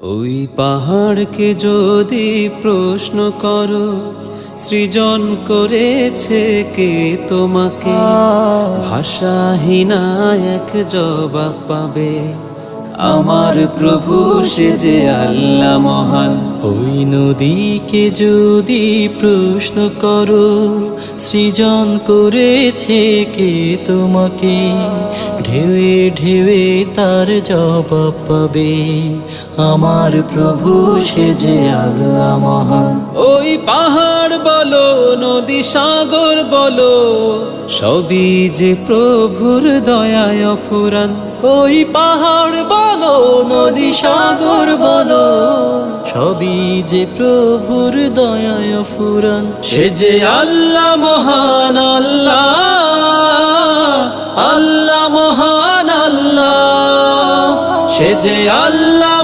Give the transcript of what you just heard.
ওই পাহাড়কে যদি প্রশ্ন করো, সৃজন করেছে কে তোমাকে, ভাষাহীনা এক জবাব পাবে, আমার প্রভু সে যে আল্লাহ মহান। ওই নদীকে যদি প্রশ্ন করো, সৃজন করেছে কে তোমাকে, ঢেউে ঢেউে তার জবাব পাবে, আমার প্রভু সে যে আল্লাহ মহান। ওই পাহাড় বলো, নদী সাগর বলো, সবই যে প্রভুর দয়ায় অফুরান। ওই পাহাড় বলো, নদী সাগর বলো, সবই যে প্রভুর দয়ায় ফুরান। সে যে আল্লাহ মহান, আল্লাহ আল্লাহ মহান আল্লাহ, সে যে আল্লাহ